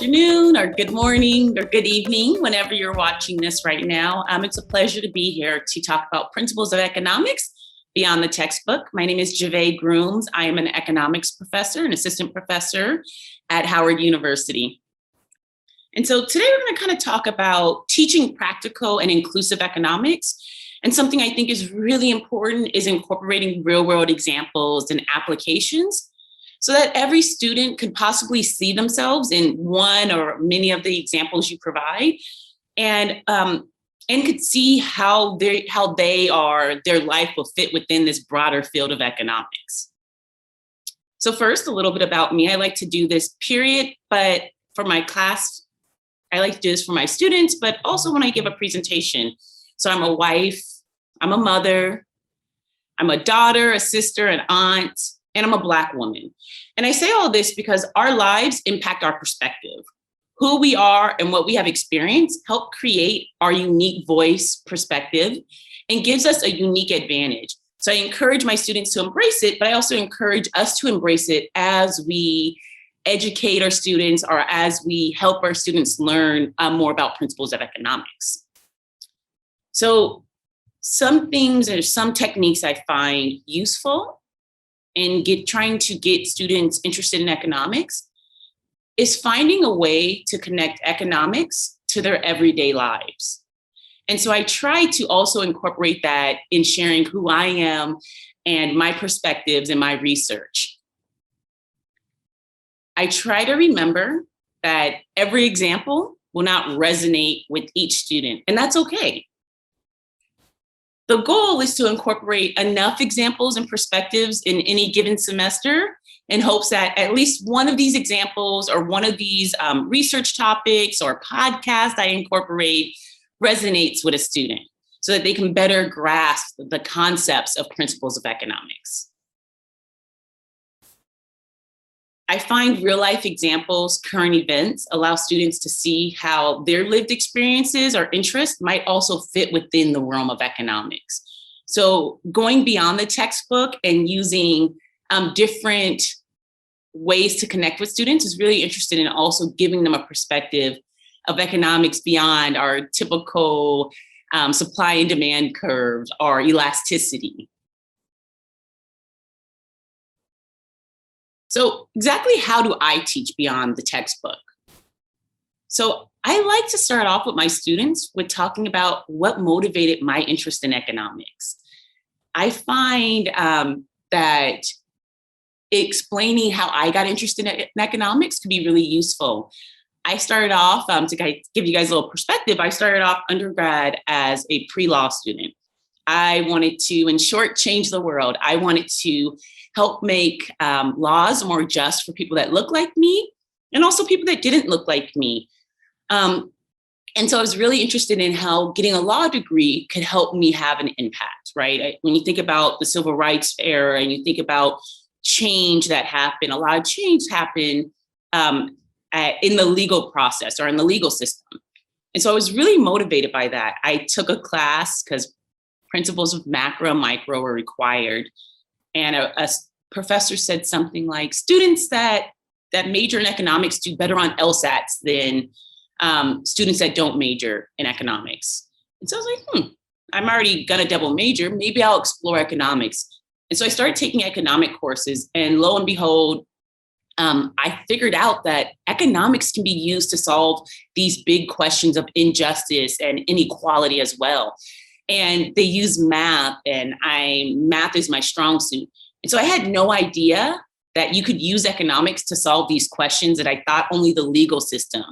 afternoon or good morning or good evening, whenever you're watching this right now. It's a pleasure to be here to talk about principles of economics beyond the textbook. My name is Javée Grooms. I am an economics professor, an assistant professor at Howard University. And so today we're going to kind of talk about teaching practical and inclusive economics. And something I think is really important is incorporating real world examples and applications so that every student could possibly see themselves in one or many of the examples you provide, and could see how their life will fit within this broader field of economics. So first, a little bit about me. I like to do this period, but for my class, I like to do this for my students, but also when I give a presentation. So I'm a wife, I'm a mother, I'm a daughter, a sister, an aunt, and I'm a Black woman. And I say all this because our lives impact our perspective. Who we are and what we have experienced help create our unique voice, perspective, and gives us a unique advantage. So I encourage my students to embrace it, but I also encourage us to embrace it as we educate our students or as we help our students learn more about principles of economics. So some things or some techniques I find useful in trying to get students interested in economics is finding a way to connect economics to their everyday lives. And so I try to also incorporate that in sharing who I am and my perspectives and my research. I try to remember that every example will not resonate with each student, and that's okay. The goal is to incorporate enough examples and perspectives in any given semester in hopes that at least one of these examples or one of these research topics or podcasts I incorporate resonates with a student so that they can better grasp the concepts of principles of economics. I find real life examples, current events, allow students to see how their lived experiences or interests might also fit within the realm of economics. So going beyond the textbook and using different ways to connect with students is really interested in also giving them a perspective of economics beyond our typical supply and demand curves or elasticity. So exactly how do I teach beyond the textbook? So I like to start off with my students with talking about what motivated my interest in economics. I find that explaining how I got interested in economics could be really useful. I started off, to give you guys a little perspective, I started off undergrad as a pre-law student. I wanted to, in short, change the world. I wanted to help make laws more just for people that look like me and also people that didn't look like me. And so I was really interested in how getting a law degree could help me have an impact, right? When you think about the civil rights era and you think about change that happened, a lot of change happened in the legal process or in the legal system. And so I was really motivated by that. I took a class because principles of macro and micro were required. And a professor said something like, students that major in economics do better on LSATs than students that don't major in economics. And so I was like, I'm already gonna double major, maybe I'll explore economics. And so I started taking economic courses, and lo and behold, I figured out that economics can be used to solve these big questions of injustice and inequality as well. And they use math, and math is my strong suit. And so I had no idea that you could use economics to solve these questions that I thought only the legal system.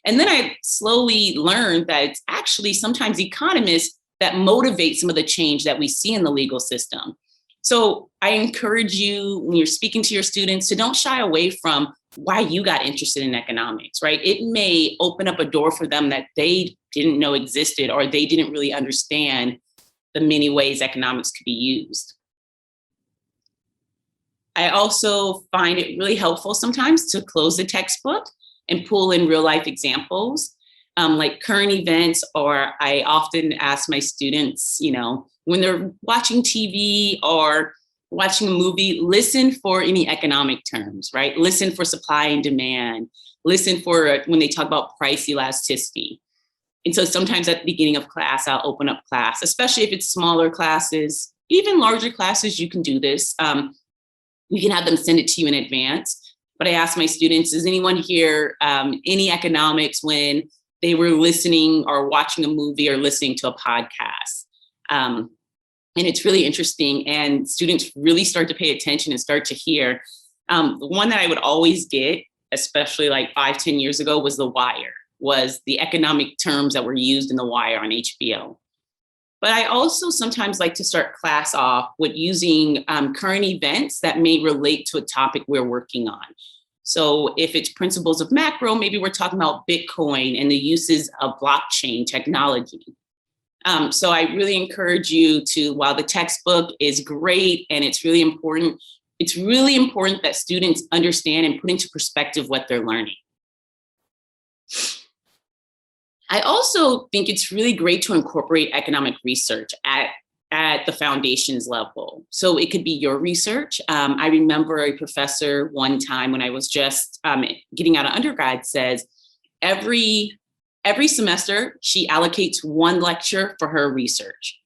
And then I slowly learned that it's actually sometimes economists that motivate some of the change that we see in the legal system. So I encourage you, when you're speaking to your students, to don't shy away from why you got interested in economics, right? It may open up a door for them that they didn't know existed, or they didn't really understand the many ways economics could be used. I also find it really helpful sometimes to close the textbook and pull in real life examples, like current events, or I often ask my students, when they're watching TV or watching a movie, listen for any economic terms, right? Listen for supply and demand. listen for when they talk about price elasticity. And so sometimes at the beginning of class, I'll open up class, especially if it's smaller classes, even larger classes, you can do this. You can have them send it to you in advance. But I ask my students, does anyone hear any economics when they were listening or watching a movie or listening to a podcast? And it's really interesting. And students really start to pay attention and start to hear. The one that I would always get, especially like 5-10 years ago, was The Wire, was the economic terms that were used in The Wire on HBO. But I also sometimes like to start class off with using current events that may relate to a topic we're working on. So if it's principles of macro, maybe we're talking about Bitcoin and the uses of blockchain technology. So I really encourage you to, while the textbook is great and it's really important that students understand and put into perspective what they're learning. I also think it's really great to incorporate economic research at the foundations level. So it could be your research. I remember a professor one time when I was just getting out of undergrad says, every semester she allocates one lecture for her research,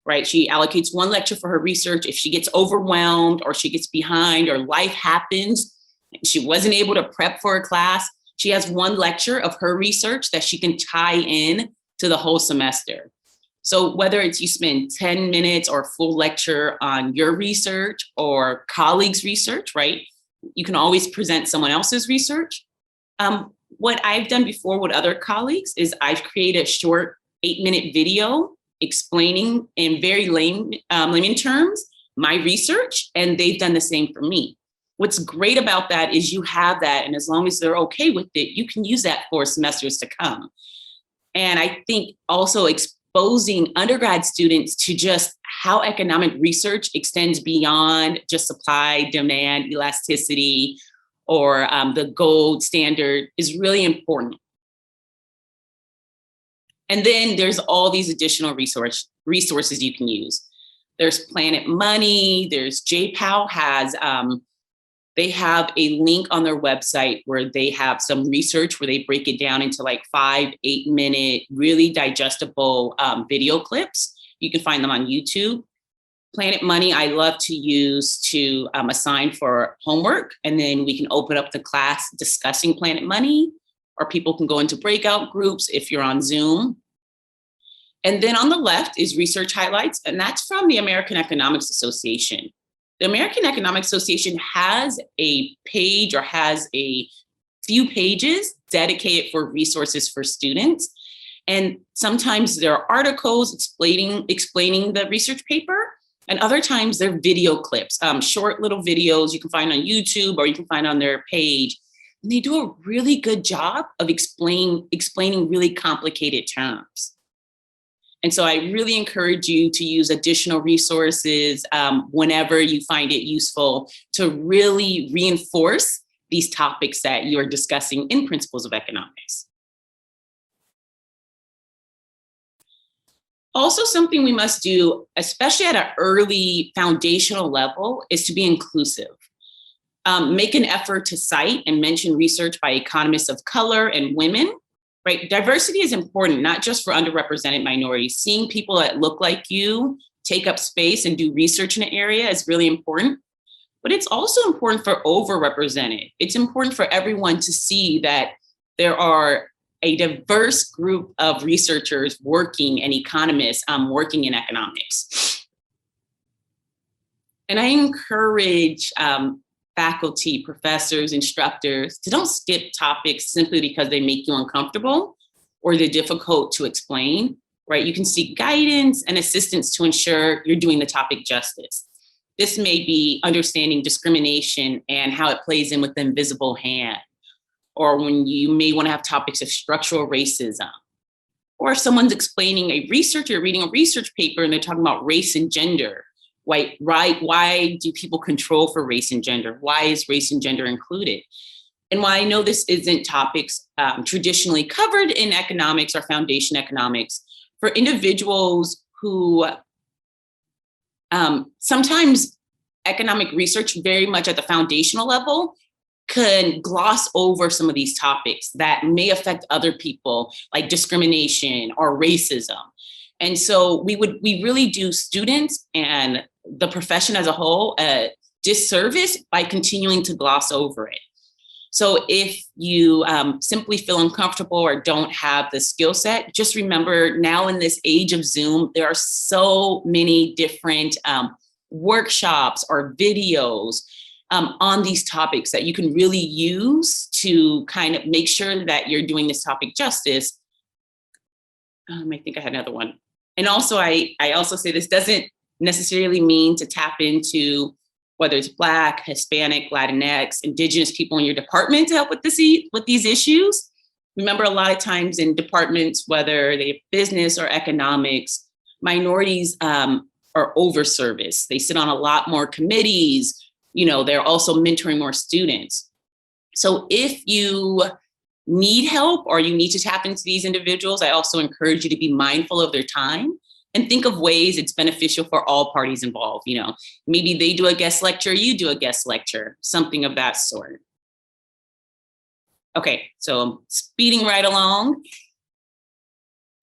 right? She allocates one lecture for her research. If she gets overwhelmed or she gets behind or life happens, she wasn't able to prep for a class, she has one lecture of her research that she can tie in to the whole semester. So whether it's you spend 10 minutes or a full lecture on your research or colleagues' research, right? You can always present someone else's research. What I've done before with other colleagues is I've created a short 8-minute video explaining in very layman terms my research, and they've done the same for me. What's great about that is you have that, and as long as they're okay with it, you can use that for semesters to come. And I think also exposing undergrad students to just how economic research extends beyond just supply, demand, elasticity, or the gold standard is really important. And then there's all these additional resources you can use. There's Planet Money, there's JPOW has, they have a link on their website where they have some research where they break it down into like 5-8 minute, really digestible video clips. You can find them on YouTube. Planet Money, I love to use to assign for homework, and then we can open up the class discussing Planet Money, or people can go into breakout groups if you're on Zoom. And then on the left is research highlights, and that's from the American Economics Association. The American Economic Association has a page or has a few pages dedicated for resources for students. And sometimes there are articles explaining the research paper, and other times they're video clips, short little videos you can find on YouTube or you can find on their page. And they do a really good job of explaining really complicated terms. And so I really encourage you to use additional resources whenever you find it useful to really reinforce these topics that you are discussing in Principles of Economics. Also, something we must do, especially at an early foundational level, is to be inclusive. Make an effort to cite and mention research by economists of color and women. Right? Diversity is important, not just for underrepresented minorities. Seeing people that look like you take up space and do research in an area is really important. But it's also important for overrepresented. It's important for everyone to see that there are a diverse group of researchers working and economists working in economics. And I encourage faculty, professors, instructors to don't skip topics simply because they make you uncomfortable or they're difficult to explain, right? You can seek guidance and assistance to ensure you're doing the topic justice. This may be understanding discrimination and how it plays in with the invisible hand, or when you may want to have topics of structural racism, or if someone's explaining a researcher reading a research paper and they're talking about race and gender. Why do people control for race and gender? Why is race and gender included? And while I know this isn't topics traditionally covered in economics or foundation economics, for individuals who sometimes economic research very much at the foundational level can gloss over some of these topics that may affect other people, like discrimination or racism. And so we really do students and the profession as a whole a disservice by continuing to gloss over it. So if you simply feel uncomfortable or don't have the skill set, just remember now in this age of Zoom, there are so many different workshops or videos on these topics that you can really use to kind of make sure that you're doing this topic justice. I think I had another one. And also, I also say this doesn't necessarily mean to tap into whether it's Black, Hispanic, Latinx, Indigenous people in your department to help with these issues. Remember, a lot of times in departments, whether they have business or economics, minorities are overserviced. They sit on a lot more committees. They're also mentoring more students. So if you need help or you need to tap into these individuals, I also encourage you to be mindful of their time and think of ways it's beneficial for all parties involved. Maybe they do a guest lecture, you do a guest lecture, something of that sort. Okay, so I'm speeding right along.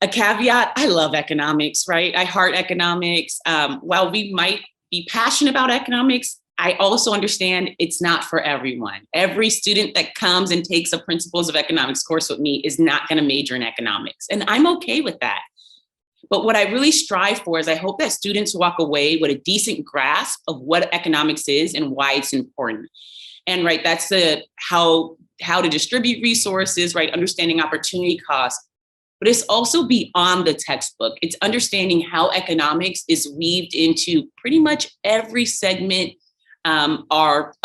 A caveat, I love economics, right? I heart economics. While we might be passionate about economics, I also understand it's not for everyone. Every student that comes and takes a Principles of Economics course with me is not going to major in economics. And I'm okay with that. But what I really strive for is I hope that students walk away with a decent grasp of what economics is and why it's important. And right, that's how to distribute resources, right? Understanding opportunity costs. But it's also beyond the textbook. It's understanding how economics is weaved into pretty much every segment of our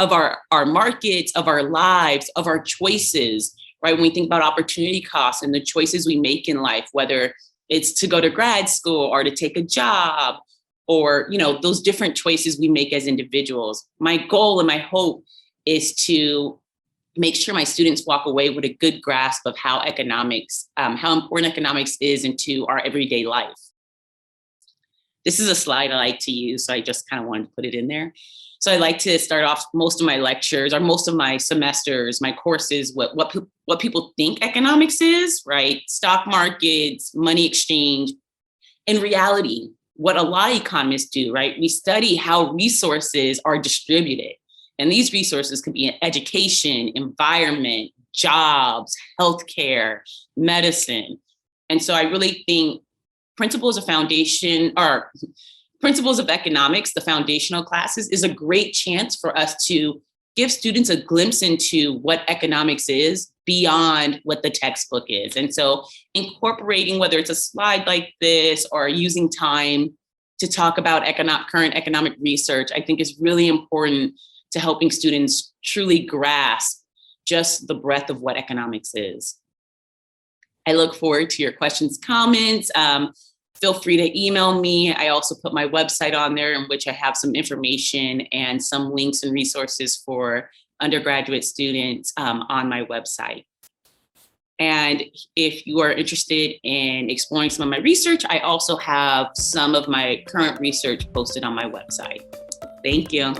markets, of our lives, of our choices, right? When we think about opportunity costs and the choices we make in life, whether it's to go to grad school or to take a job or, those different choices we make as individuals. My goal and my hope is to make sure my students walk away with a good grasp of how important economics is into our everyday life. This is a slide I like to use, so I just kind of wanted to put it in there. So I like to start off most of my lectures or most of my semesters, my courses, what people think economics is, right? Stock markets, money exchange. In reality, what a lot of economists do, right? We study how resources are distributed. And these resources could be in education, environment, jobs, healthcare, medicine. And so I really think Principles of Economics, the foundational classes, is a great chance for us to give students a glimpse into what economics is beyond what the textbook is. And so incorporating, whether it's a slide like this or using time to talk about current economic research, I think is really important to helping students truly grasp just the breadth of what economics is. I look forward to your questions, comments. Feel free to email me. I also put my website on there in which I have some information and some links and resources for undergraduate students on my website. And if you are interested in exploring some of my research, I also have some of my current research posted on my website. Thank you.